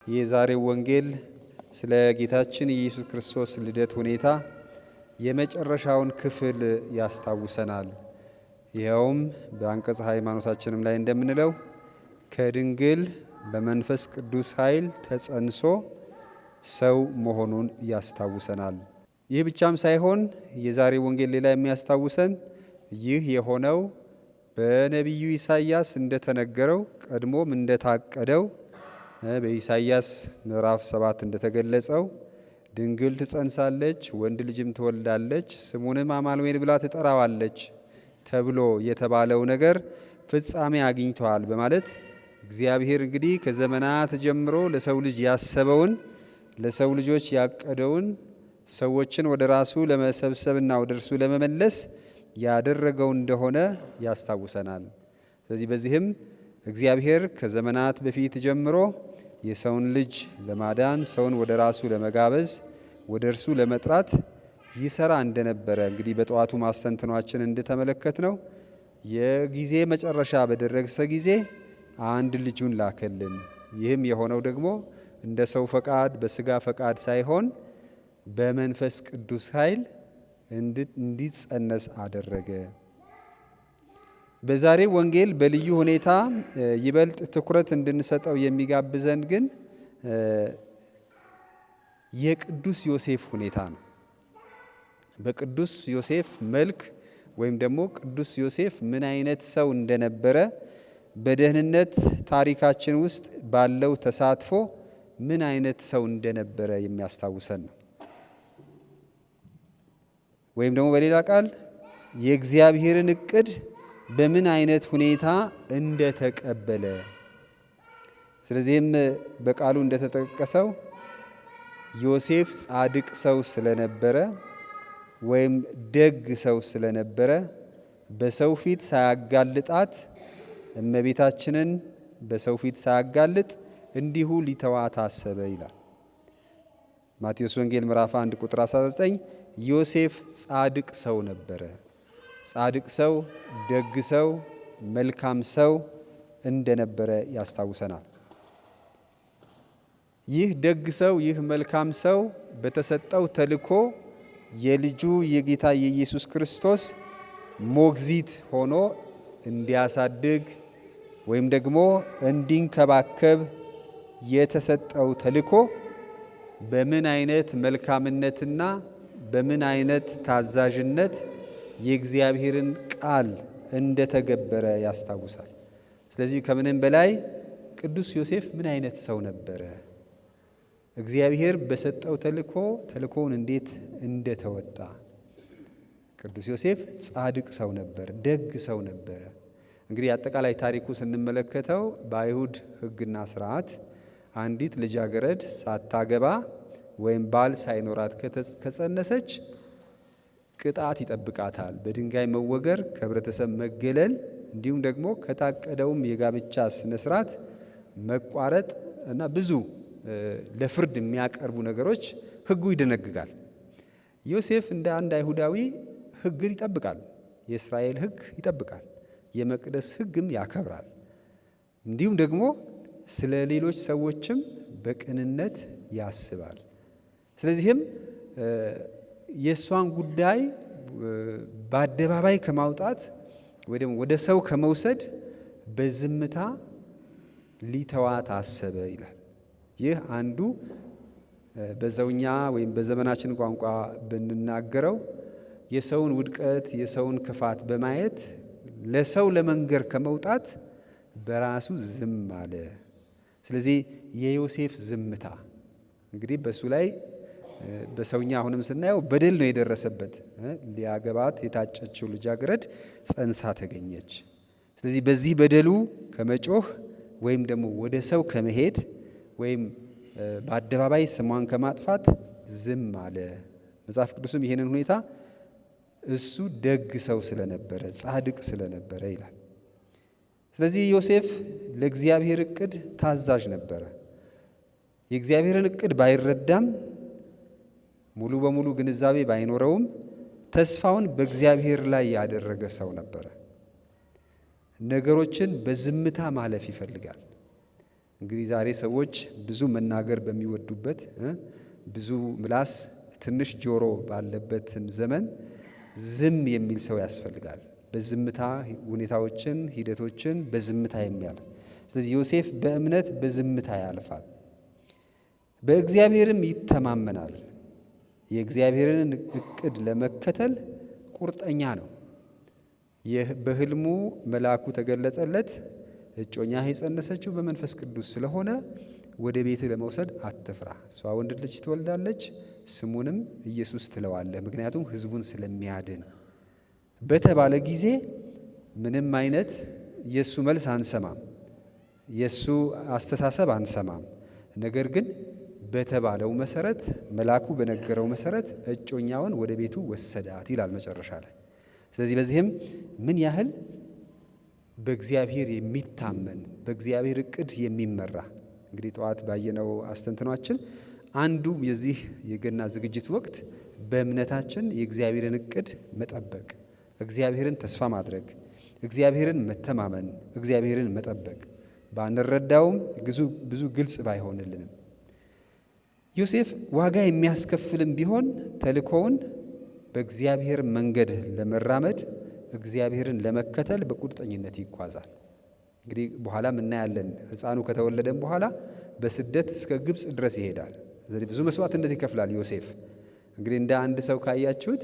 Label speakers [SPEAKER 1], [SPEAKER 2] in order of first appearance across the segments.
[SPEAKER 1] የዛሬው ወንጌል ስለ ጌታችን የኢየሱስ ክርስቶስ ልደት ሁኔታ የመጨረሻውን ክፍል ያስታውሰናል። ይኸውም በአንቀጸ ሃይማኖታችንም ላይ እንደምንለው ከድንግል በመንፈስ ቅዱስ ኃይል ተጸንሶ ሰው መሆኑን ያስታውሰናል። ይህ ብቻም ሳይሆን የዛሬው ወንጌል ሌላ የሚያስታውሰን ይህ የሆነው በነቢዩ ኢሳይያስ እንደተነገረው ቀድሞም እንደታቀደው በኢሳይያስ ምዕራፍ 7 እንደተገለጸው ድንግል ትጸንሳለች፣ ወንድ ልጅም ትወልዳለች፣ ስሙንም አማኑኤል ብላ ትጠራዋለች ተብሎ የተባለው ነገር ፍጻሜ አግኝተዋል በማለት እግዚአብሔር እንግዲህ ከዘመናት ጀምሮ ለሰው ልጅ ያሰበውን ለሰው ልጆች ያቀደውን ሰዎችን ወደ ራሱ ለመሰብሰብና ወደ እርሱ ለመመለስ ያደረገው እንደሆነ ያስታውሰናል። ስለዚህ በዚህም እግዚአብሔር ከዘመናት በፊት ጀምሮ የሰውን ልጅ ለማዳን ሰውን ወደ ራሱ ለመጋበዝ ወደ እርሱ ለመጥራት ይሰራ እንደነበረ እንግዲህ በጠዋቱ ማስተንተኗችን እንደተመለከትነው የጊዜ መጨረሻ በደረሰ ጊዜ አንድ ልጁን ላከልን። ይህም የሆነው ደግሞ እንደ ሰው ፈቃድ በስጋ ፈቃድ ሳይሆን በመንፈስ ቅዱስ ኃይል እንዲጸነስ አደረገ። በዛሬው ወንጌል በልዩ ሁኔታ ይበልጥ ትኩረት እንድንሰጠው የሚጋብዘን ግን የቅዱስ ዮሴፍ ሁኔታ ነው። በቅዱስ ዮሴፍ መልክ ወይም ደግሞ ቅዱስ ዮሴፍ ምን አይነት ሰው እንደነበረ በደህንነት ታሪካችን ውስጥ ባለው ተሳትፎ ምን አይነት ሰው እንደነበረ የሚያስታውሰን ነው። ወይም ደግሞ በሌላ ቃል የእግዚአብሔርን እቅድ በምን አይነት ሁኔታ እንደተቀበለ። ስለዚህም በቃሉ እንደተጠቀሰው ዮሴፍ ጻድቅ ሰው ስለነበረ ወይም ደግ ሰው ስለነበረ በሰው ፊት ሳያጋልጣት እመቤታችንን በሰው ፊት ሳያጋልጥ እንዲሁ ሊተዋት አሰበ ይላል። ማቴዎስ ወንጌል ምዕራፍ 1 ቁጥር 19 ዮሴፍ ጻድቅ ሰው ነበረ። ጻድቅ ሰው፣ ደግ ሰው፣ መልካም ሰው እንደነበረ ያስታውሰናል። ይህ ደግ ሰው፣ ይህ መልካም ሰው በተሰጠው ተልእኮ የልጁ የጌታ የኢየሱስ ክርስቶስ ሞግዚት ሆኖ እንዲያሳድግ ወይም ደግሞ እንዲንከባከብ የተሰጠው ተልእኮ በምን አይነት መልካምነትና በምን አይነት ታዛዥነት የእግዚአብሔርን ቃል እንደተገበረ ያስታውሳል። ስለዚህ ከምንም በላይ ቅዱስ ዮሴፍ ምን አይነት ሰው ነበረ? እግዚአብሔር በሰጠው ተልእኮውን እንዴት እንደተወጣ። ቅዱስ ዮሴፍ ጻድቅ ሰው ነበር፣ ደግ ሰው ነበረ። እንግዲህ አጠቃላይ ታሪኩ ስንመለከተው በአይሁድ ሕግና ስርዓት አንዲት ልጃገረድ ሳታገባ ወይም ባል ሳይኖራት ከጸነሰች ቅጣት ይጠብቃታል። በድንጋይ መወገር፣ ከህብረተሰብ መገለል፣ እንዲሁም ደግሞ ከታቀደውም የጋብቻ ስነስርዓት መቋረጥ እና ብዙ ለፍርድ የሚያቀርቡ ነገሮች ሕጉ ይደነግጋል። ዮሴፍ እንደ አንድ አይሁዳዊ ሕግን ይጠብቃል። የእስራኤል ሕግ ይጠብቃል። የመቅደስ ሕግም ያከብራል። እንዲሁም ደግሞ ስለ ሌሎች ሰዎችም በቅንነት ያስባል። ስለዚህም የእሷን ጉዳይ በአደባባይ ከማውጣት ወይ ደግሞ ወደ ሰው ከመውሰድ በዝምታ ሊተዋት አሰበ ይላል። ይህ አንዱ በዘውኛ ወይም በዘመናችን ቋንቋ ብንናገረው የሰውን ውድቀት የሰውን ክፋት በማየት ለሰው ለመንገር ከመውጣት በራሱ ዝም አለ። ስለዚህ የዮሴፍ ዝምታ እንግዲህ በሱ ላይ በሰውኛ አሁንም ስናየው በደል ነው የደረሰበት። ሊያገባት የታጨችው ልጃገረድ ጸንሳ ተገኘች። ስለዚህ በዚህ በደሉ ከመጮህ ወይም ደግሞ ወደ ሰው ከመሄድ ወይም በአደባባይ ስሟን ከማጥፋት ዝም አለ። መጽሐፍ ቅዱስም ይህንን ሁኔታ እሱ ደግ ሰው ስለነበረ ጻድቅ ስለነበረ ይላል። ስለዚህ ዮሴፍ ለእግዚአብሔር እቅድ ታዛዥ ነበረ። የእግዚአብሔርን እቅድ ባይረዳም ሙሉ በሙሉ ግንዛቤ ባይኖረውም ተስፋውን በእግዚአብሔር ላይ ያደረገ ሰው ነበረ። ነገሮችን በዝምታ ማለፍ ይፈልጋል። እንግዲህ ዛሬ ሰዎች ብዙ መናገር በሚወዱበት ብዙ ምላስ ትንሽ ጆሮ ባለበትም ዘመን ዝም የሚል ሰው ያስፈልጋል። በዝምታ ሁኔታዎችን፣ ሂደቶችን በዝምታ የሚያልፍ። ስለዚህ ዮሴፍ በእምነት በዝምታ ያልፋል። በእግዚአብሔርም ይተማመናል። የእግዚአብሔርን እቅድ ለመከተል ቁርጠኛ ነው። በሕልሙ መልአኩ ተገለጸለት። እጮኛህ የጸነሰችው በመንፈስ ቅዱስ ስለሆነ ወደ ቤት ለመውሰድ አትፍራ፣ እሷ ወንድ ልጅ ትወልዳለች፣ ስሙንም ኢየሱስ ትለዋለህ፣ ምክንያቱም ሕዝቡን ስለሚያድን በተባለ ጊዜ ምንም አይነት የእሱ መልስ አንሰማም፣ የእሱ አስተሳሰብ አንሰማም። ነገር ግን በተባለው መሰረት መልአኩ በነገረው መሰረት እጮኛውን ወደ ቤቱ ወሰዳት ይላል መጨረሻ ላይ። ስለዚህ በዚህም ምን ያህል በእግዚአብሔር የሚታመን በእግዚአብሔር እቅድ የሚመራ እንግዲህ ጠዋት ባየነው አስተንትኗችን አንዱ የዚህ የገና ዝግጅት ወቅት በእምነታችን የእግዚአብሔርን እቅድ መጠበቅ፣ እግዚአብሔርን ተስፋ ማድረግ፣ እግዚአብሔርን መተማመን፣ እግዚአብሔርን መጠበቅ ባንረዳውም ብዙ ግልጽ ባይሆንልንም ዮሴፍ ዋጋ የሚያስከፍልም ቢሆን ተልእኮውን በእግዚአብሔር መንገድ ለመራመድ እግዚአብሔርን ለመከተል በቁርጠኝነት ይጓዛል። እንግዲህ በኋላም እናያለን። ሕፃኑ ከተወለደም በኋላ በስደት እስከ ግብፅ ድረስ ይሄዳል። ብዙ መስዋዕትነት ይከፍላል ዮሴፍ። እንግዲህ እንደ አንድ ሰው ካያችሁት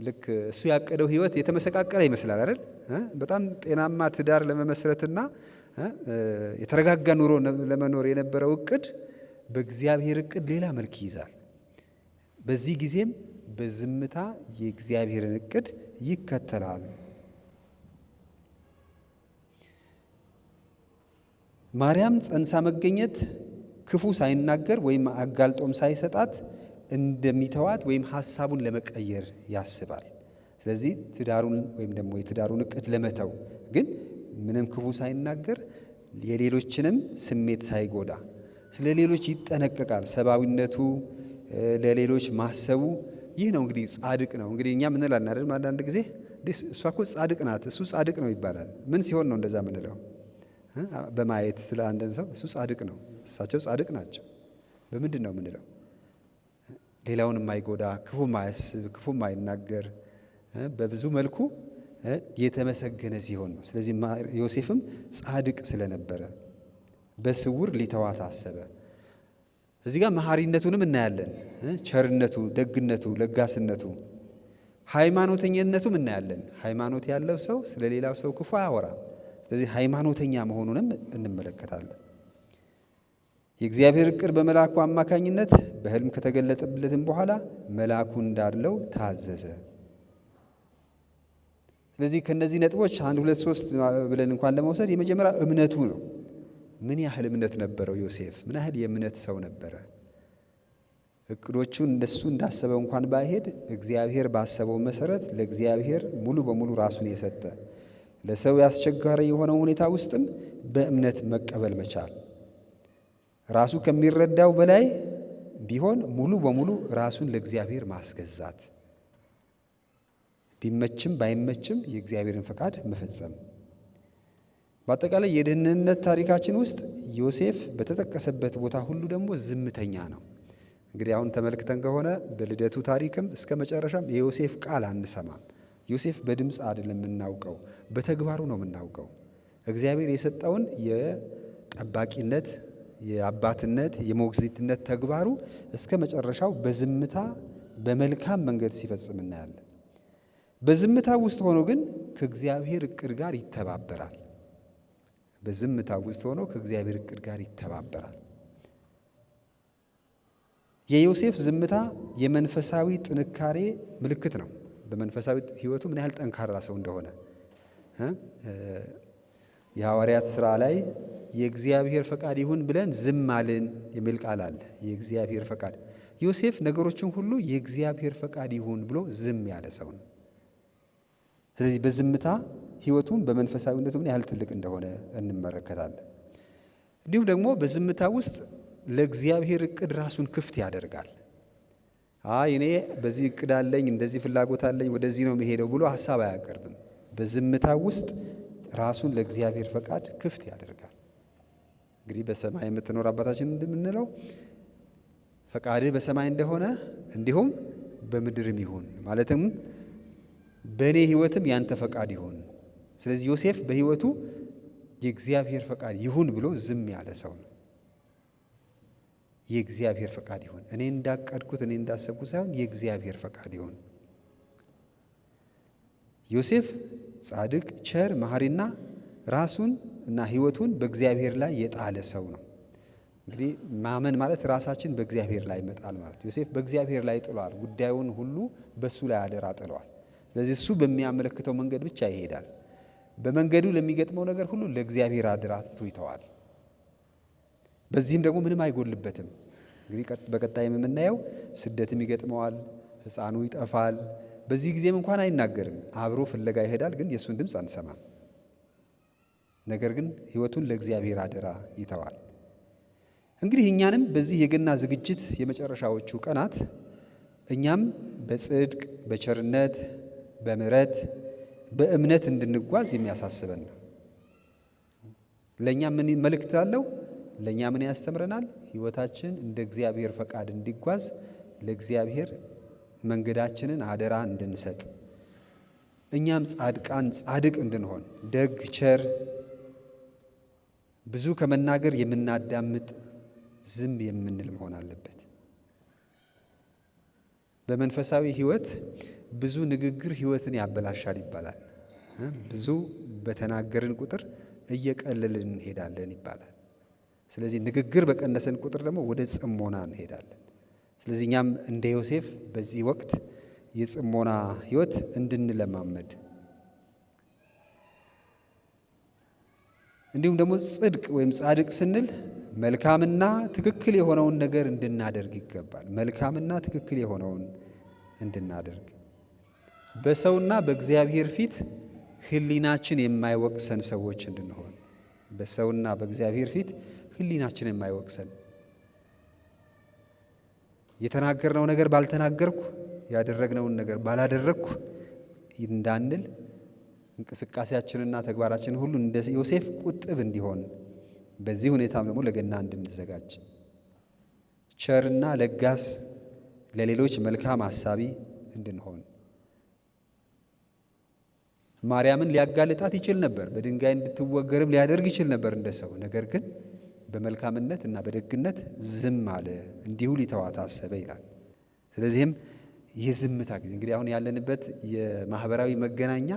[SPEAKER 1] ልክ እሱ ያቀደው ሕይወት የተመሰቃቀለ ይመስላል አይደል? በጣም ጤናማ ትዳር ለመመስረትና የተረጋጋ ኑሮ ለመኖር የነበረው እቅድ በእግዚአብሔር እቅድ ሌላ መልክ ይይዛል። በዚህ ጊዜም በዝምታ የእግዚአብሔርን እቅድ ይከተላል። ማርያም ጸንሳ መገኘት ክፉ ሳይናገር ወይም አጋልጦም ሳይሰጣት እንደሚተዋት ወይም ሐሳቡን ለመቀየር ያስባል። ስለዚህ ትዳሩን ወይም ደግሞ የትዳሩን እቅድ ለመተው ግን ምንም ክፉ ሳይናገር የሌሎችንም ስሜት ሳይጎዳ ስለ ሌሎች ይጠነቀቃል። ሰብአዊነቱ፣ ለሌሎች ማሰቡ ይህ ነው እንግዲህ ጻድቅ ነው። እንግዲህ እኛ ምን እንላለን አይደል? አንዳንድ ጊዜ እሷ እኮ ጻድቅ ናት፣ እሱ ጻድቅ ነው ይባላል። ምን ሲሆን ነው እንደዛ ምንለው? በማየት ስለ አንድ ሰው እሱ ጻድቅ ነው፣ እሳቸው ጻድቅ ናቸው። በምንድን ነው ምንለው? ሌላውን የማይጎዳ ክፉ ማያስብ ክፉ ማይናገር በብዙ መልኩ የተመሰገነ ሲሆን ነው። ስለዚህ ዮሴፍም ጻድቅ ስለነበረ በስውር ሊተዋት አሰበ። እዚህ ጋር መሐሪነቱንም እናያለን። ቸርነቱ፣ ደግነቱ፣ ለጋስነቱ፣ ሃይማኖተኝነቱም እናያለን። ሃይማኖት ያለው ሰው ስለ ሌላው ሰው ክፉ አያወራም። ስለዚህ ሃይማኖተኛ መሆኑንም እንመለከታለን። የእግዚአብሔር እቅድ በመልአኩ አማካኝነት በሕልም ከተገለጠለትም በኋላ መልአኩ እንዳለው ታዘዘ። ስለዚህ ከነዚህ ነጥቦች 1 2 3 ብለን እንኳን ለመውሰድ የመጀመሪያ እምነቱ ነው። ምን ያህል እምነት ነበረው ዮሴፍ? ምን ያህል የእምነት ሰው ነበረ? እቅዶቹን እንደሱ እንዳሰበው እንኳን ባይሄድ እግዚአብሔር ባሰበው መሰረት ለእግዚአብሔር ሙሉ በሙሉ ራሱን የሰጠ ለሰው ያስቸጋሪ የሆነው ሁኔታ ውስጥም በእምነት መቀበል መቻል፣ ራሱ ከሚረዳው በላይ ቢሆን ሙሉ በሙሉ ራሱን ለእግዚአብሔር ማስገዛት፣ ቢመችም ባይመችም የእግዚአብሔርን ፈቃድ መፈጸም። በአጠቃላይ የደህንነት ታሪካችን ውስጥ ዮሴፍ በተጠቀሰበት ቦታ ሁሉ ደግሞ ዝምተኛ ነው። እንግዲህ አሁን ተመልክተን ከሆነ በልደቱ ታሪክም እስከ መጨረሻም የዮሴፍ ቃል አንሰማም። ዮሴፍ በድምፅ አይደለም የምናውቀው፣ በተግባሩ ነው የምናውቀው። እግዚአብሔር የሰጠውን የጠባቂነት፣ የአባትነት፣ የሞግዚትነት ተግባሩ እስከ መጨረሻው በዝምታ በመልካም መንገድ ሲፈጽም እናያለን። በዝምታ ውስጥ ሆኖ ግን ከእግዚአብሔር እቅድ ጋር ይተባበራል። በዝምታ ውስጥ ሆኖ ከእግዚአብሔር እቅድ ጋር ይተባበራል። የዮሴፍ ዝምታ የመንፈሳዊ ጥንካሬ ምልክት ነው። በመንፈሳዊ ሕይወቱ ምን ያህል ጠንካራ ሰው እንደሆነ የሐዋርያት ሥራ ላይ የእግዚአብሔር ፈቃድ ይሁን ብለን ዝም አልን የሚል ቃል አለ። የእግዚአብሔር ፈቃድ። ዮሴፍ ነገሮችን ሁሉ የእግዚአብሔር ፈቃድ ይሁን ብሎ ዝም ያለ ሰው ነው። ስለዚህ በዝምታ ሕይወቱን በመንፈሳዊነቱ ምን ያህል ትልቅ እንደሆነ እንመለከታለን። እንዲሁም ደግሞ በዝምታ ውስጥ ለእግዚአብሔር እቅድ ራሱን ክፍት ያደርጋል። እኔ በዚህ እቅድ አለኝ፣ እንደዚህ ፍላጎት አለኝ፣ ወደዚህ ነው መሄደው ብሎ ሐሳብ አያቀርብም። በዝምታ ውስጥ ራሱን ለእግዚአብሔር ፈቃድ ክፍት ያደርጋል። እንግዲህ በሰማይ የምትኖር አባታችን እንደምንለው ፈቃድህ በሰማይ እንደሆነ እንዲሁም በምድርም ይሁን፣ ማለትም በእኔ ሕይወትም ያንተ ፈቃድ ይሁን። ስለዚህ ዮሴፍ በሕይወቱ የእግዚአብሔር ፈቃድ ይሁን ብሎ ዝም ያለ ሰው ነው። የእግዚአብሔር ፈቃድ ይሁን፣ እኔ እንዳቀድኩት እኔ እንዳሰብኩት ሳይሆን የእግዚአብሔር ፈቃድ ይሁን። ዮሴፍ ጻድቅ፣ ቸር፣ መሐሪና ራሱን እና ሕይወቱን በእግዚአብሔር ላይ የጣለ ሰው ነው። እንግዲህ ማመን ማለት ራሳችን በእግዚአብሔር ላይ መጣል ማለት። ዮሴፍ በእግዚአብሔር ላይ ጥሏል። ጉዳዩን ሁሉ በእሱ ላይ አደራ ጥለዋል። ስለዚህ እሱ በሚያመለክተው መንገድ ብቻ ይሄዳል። በመንገዱ ለሚገጥመው ነገር ሁሉ ለእግዚአብሔር አደራ ትቶ ይተዋል። በዚህም ደግሞ ምንም አይጎልበትም። እንግዲህ በቀጣይ የምናየው ስደትም ይገጥመዋል፣ ሕፃኑ ይጠፋል። በዚህ ጊዜም እንኳን አይናገርም፣ አብሮ ፍለጋ ይሄዳል፣ ግን የእሱን ድምፅ አንሰማም። ነገር ግን ሕይወቱን ለእግዚአብሔር አደራ ይተዋል። እንግዲህ እኛንም በዚህ የገና ዝግጅት የመጨረሻዎቹ ቀናት እኛም በጽድቅ፣ በቸርነት፣ በምሕረት፣ በእምነት እንድንጓዝ የሚያሳስበን ነው። ለእኛ ምን መልእክት አለው? ለእኛ ምን ያስተምረናል? ሕይወታችን እንደ እግዚአብሔር ፈቃድ እንዲጓዝ ለእግዚአብሔር መንገዳችንን አደራ እንድንሰጥ፣ እኛም ጻድቃን ጻድቅ እንድንሆን፣ ደግ ቸር፣ ብዙ ከመናገር የምናዳምጥ ዝም የምንል መሆን አለበት። በመንፈሳዊ ሕይወት ብዙ ንግግር ሕይወትን ያበላሻል ይባላል። ብዙ በተናገርን ቁጥር እየቀለልን እንሄዳለን ይባላል። ስለዚህ ንግግር በቀነሰን ቁጥር ደግሞ ወደ ጽሞና እንሄዳለን። ስለዚህ እኛም እንደ ዮሴፍ በዚህ ወቅት የጽሞና ሕይወት እንድንለማመድ እንዲሁም ደግሞ ጽድቅ ወይም ጻድቅ ስንል መልካምና ትክክል የሆነውን ነገር እንድናደርግ ይገባል። መልካምና ትክክል የሆነውን እንድናደርግ በሰውና በእግዚአብሔር ፊት ሕሊናችን የማይወቅሰን ሰዎች እንድንሆን፣ በሰውና በእግዚአብሔር ፊት ሕሊናችን የማይወቅሰን፣ የተናገርነው ነገር ባልተናገርኩ፣ ያደረግነውን ነገር ባላደረግኩ እንዳንል እንቅስቃሴያችንና ተግባራችን ሁሉ እንደ ዮሴፍ ቁጥብ እንዲሆን፣ በዚህ ሁኔታም ደግሞ ለገና እንድንዘጋጅ፣ ቸርና ለጋስ፣ ለሌሎች መልካም አሳቢ እንድንሆን። ማርያምን ሊያጋልጣት ይችል ነበር፣ በድንጋይ እንድትወገርም ሊያደርግ ይችል ነበር እንደ ሰው። ነገር ግን በመልካምነት እና በደግነት ዝም አለ፣ እንዲሁ ሊተዋት አሰበ ይላል። ስለዚህም ይህ ዝምታ ጊዜ እንግዲህ አሁን ያለንበት የማህበራዊ መገናኛ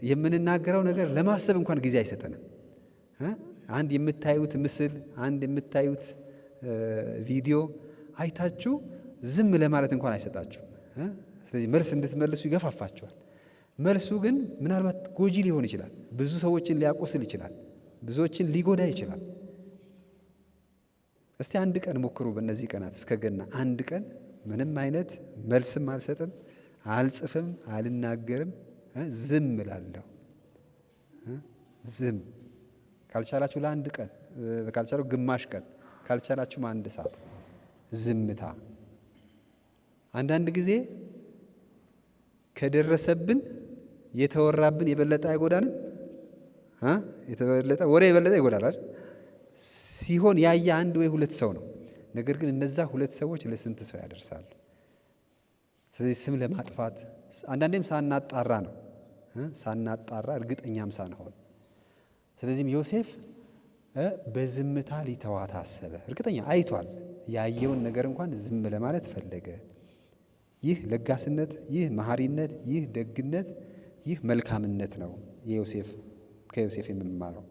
[SPEAKER 1] የምንናገረው ነገር ለማሰብ እንኳን ጊዜ አይሰጠንም። አንድ የምታዩት ምስል፣ አንድ የምታዩት ቪዲዮ አይታችሁ ዝም ለማለት እንኳን አይሰጣችሁም። ስለዚህ መልስ እንድትመልሱ ይገፋፋችኋል። መልሱ ግን ምናልባት ጎጂ ሊሆን ይችላል። ብዙ ሰዎችን ሊያቆስል ይችላል። ብዙዎችን ሊጎዳ ይችላል። እስቲ አንድ ቀን ሞክሩ። በእነዚህ ቀናት እስከ ገና አንድ ቀን ምንም አይነት መልስም አልሰጥም፣ አልጽፍም፣ አልናገርም፣ ዝም እላለሁ። ዝም ካልቻላችሁ ለአንድ ቀን፣ ካልቻላችሁ ግማሽ ቀን፣ ካልቻላችሁም አንድ ሰዓት ዝምታ። አንዳንድ ጊዜ ከደረሰብን የተወራብን የበለጠ አይጎዳንም? የተበለጠ ወሬ የበለጠ ይጎዳል ሲሆን ያየ አንድ ወይ ሁለት ሰው ነው። ነገር ግን እነዛ ሁለት ሰዎች ለስንት ሰው ያደርሳሉ? ስለዚህ ስም ለማጥፋት አንዳንዴም ሳናጣራ ነው፣ ሳናጣራ እርግጠኛም ሳንሆን። ስለዚህም ዮሴፍ በዝምታ ሊተዋት አሰበ። እርግጠኛ አይቷል። ያየውን ነገር እንኳን ዝም ለማለት ፈለገ። ይህ ለጋስነት፣ ይህ መሐሪነት፣ ይህ ደግነት፣ ይህ መልካምነት ነው ከዮሴፍ የምንማረው።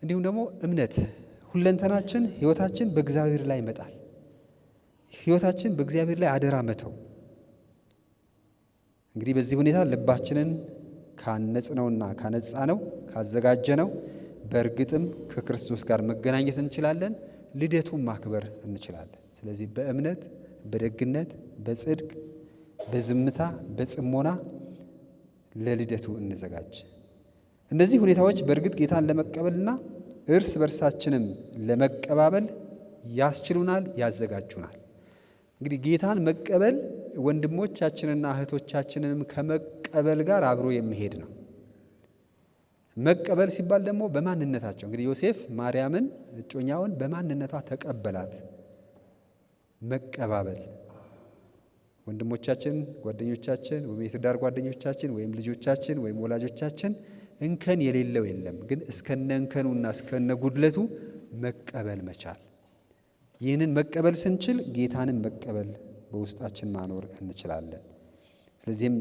[SPEAKER 1] እንዲሁም ደግሞ እምነት፣ ሁለንተናችን ሕይወታችን በእግዚአብሔር ላይ መጣል፣ ሕይወታችን በእግዚአብሔር ላይ አደራ መተው። እንግዲህ በዚህ ሁኔታ ልባችንን ካነጽነውና ካነጻነው ካዘጋጀነው በእርግጥም ከክርስቶስ ጋር መገናኘት እንችላለን፣ ልደቱን ማክበር እንችላለን። ስለዚህ በእምነት፣ በደግነት፣ በጽድቅ፣ በዝምታ፣ በጽሞና ለልደቱ እንዘጋጅ። እነዚህ ሁኔታዎች በእርግጥ ጌታን ለመቀበልና እርስ በርሳችንም ለመቀባበል ያስችሉናል፣ ያዘጋጁናል። እንግዲህ ጌታን መቀበል ወንድሞቻችንና እህቶቻችንንም ከመቀበል ጋር አብሮ የሚሄድ ነው። መቀበል ሲባል ደግሞ በማንነታቸው እንግዲህ ዮሴፍ ማርያምን እጮኛውን በማንነቷ ተቀበላት። መቀባበል ወንድሞቻችን፣ ጓደኞቻችን ወይም የትዳር ጓደኞቻችን ወይም ልጆቻችን ወይም ወላጆቻችን እንከን የሌለው የለም፣ ግን እስከነ እንከኑና እስከነ ጉድለቱ መቀበል መቻል። ይህንን መቀበል ስንችል ጌታንም መቀበል በውስጣችን ማኖር እንችላለን። ስለዚህም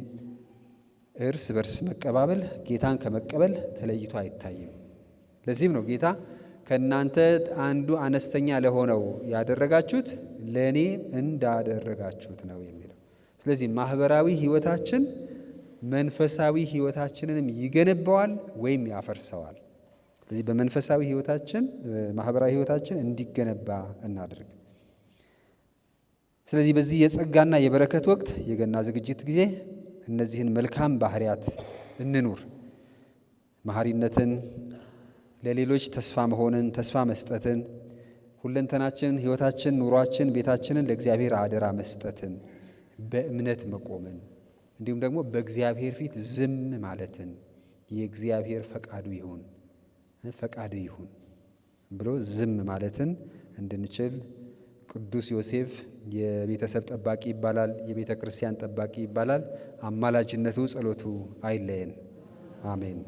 [SPEAKER 1] እርስ በርስ መቀባበል ጌታን ከመቀበል ተለይቶ አይታይም። ለዚህም ነው ጌታ ከእናንተ አንዱ አነስተኛ ለሆነው ያደረጋችሁት ለእኔ እንዳደረጋችሁት ነው የሚለው። ስለዚህ ማህበራዊ ሕይወታችን መንፈሳዊ ሕይወታችንንም ይገነባዋል ወይም ያፈርሰዋል። ስለዚህ በመንፈሳዊ ሕይወታችን ማህበራዊ ሕይወታችን እንዲገነባ እናድርግ። ስለዚህ በዚህ የጸጋና የበረከት ወቅት የገና ዝግጅት ጊዜ እነዚህን መልካም ባህሪያት እንኑር። መሐሪነትን፣ ለሌሎች ተስፋ መሆንን፣ ተስፋ መስጠትን፣ ሁለንተናችን፣ ሕይወታችን፣ ኑሯችን፣ ቤታችንን ለእግዚአብሔር አደራ መስጠትን፣ በእምነት መቆምን፣ እንዲሁም ደግሞ በእግዚአብሔር ፊት ዝም ማለትን የእግዚአብሔር ፈቃዱ ይሁን ብሎ ዝም ማለትን እንድንችል ቅዱስ ዮሴፍ የቤተሰብ ጠባቂ ይባላል፣ የቤተ ክርስቲያን ጠባቂ ይባላል። አማላጅነቱ ጸሎቱ አይለየን። አሜን።